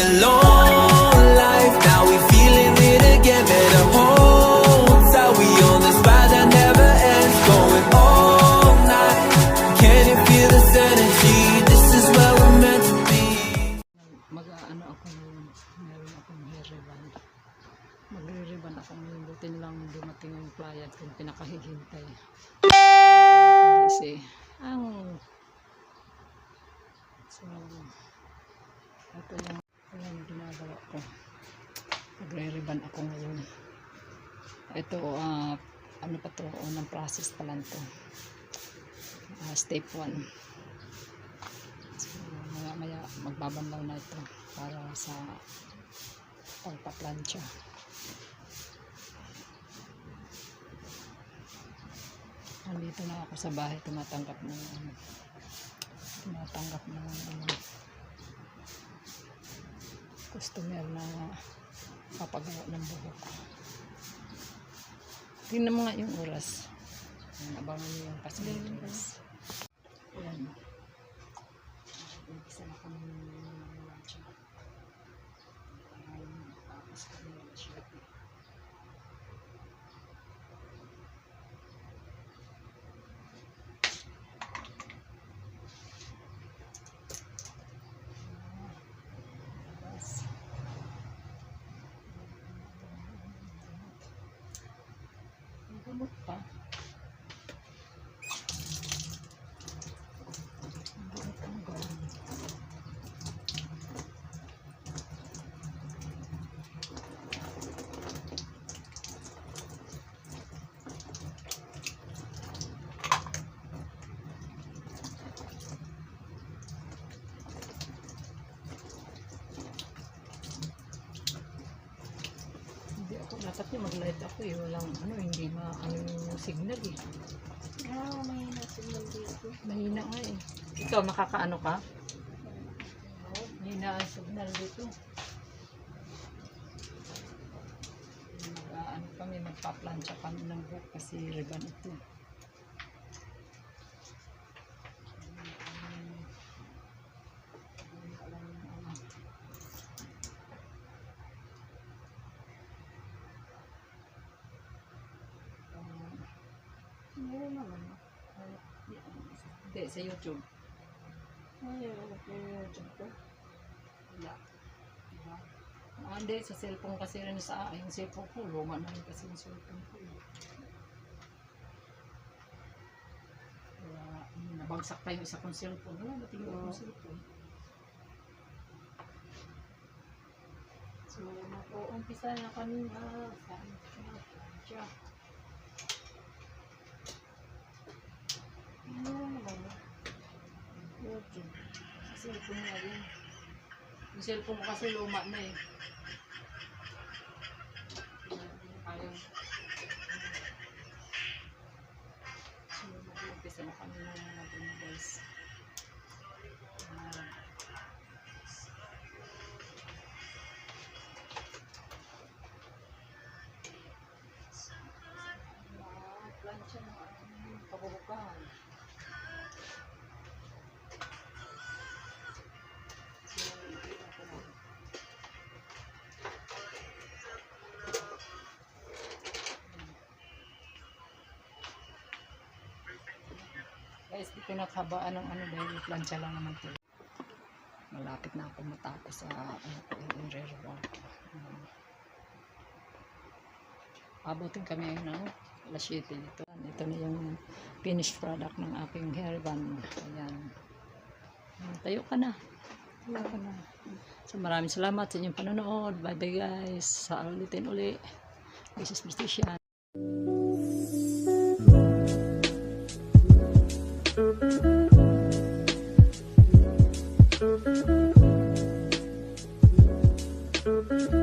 alone life. Now we feeling it again. Better hold tight. We on this ride that never ends. Going all night. Can you feel this energy? This is where we're meant to be. Mag-ano ako ngayon. Meron akong hair ribbon. Magre-ribbon ako ngayon. Butin lang dumating yung client kung pinakahihintay. Kasi so ito yung ginagawa ko. Magre-ribbon ako ngayon. Ito ano pa to, unang process pa lang to. Step 1. So maya magbabanlaw na ito para sa pagpa-plancha. Nandito na ako sa bahay, tumatanggap ng customer na papagawa ng buhok. Tingnan mo nga yung oras. Abangan niyo yung pasilitas. Ayan. Isa na kami ng lunch. Tapos kami ng shopping. Gamot pa. Dapat yung mag-light ako eh. Walang hindi yung signal eh. Mahina signal dito. Mahina nga eh. Ikaw, nakakaano ka? Mahina ang signal dito. Kami, magpa-plancha kami ng buhok kasi ribbon ito. Meron naman. Hindi, sa YouTube. Ayun, YouTube ko. Wala. Diba? Hindi, sa cellphone kasi rin sa yung cellphone ko. Luma na rin kasi yung cellphone ko. Kaya, nabagsak tayo isa kong cellphone. Wala, natingin akong cellphone. So, umpisa na kami sa YouTube. Sa cellphone na rin. Yung cellphone ko kasi luma na eh. So, mag-umpisa na kami na natin guys. Plancha na pabubukan. Guys, di ko nakabaan ng dahil plancha lang naman ito. Malapit na ako matapos sa i-re-roll ko. Abutin kami ng alas 7 dito. Ito na yung finished product ng aking hair band. Ayan. Tayo ka na. So maraming salamat sa inyong panonood. Bye bye guys. Sa ulitin uli. This is Mystation. Thank you.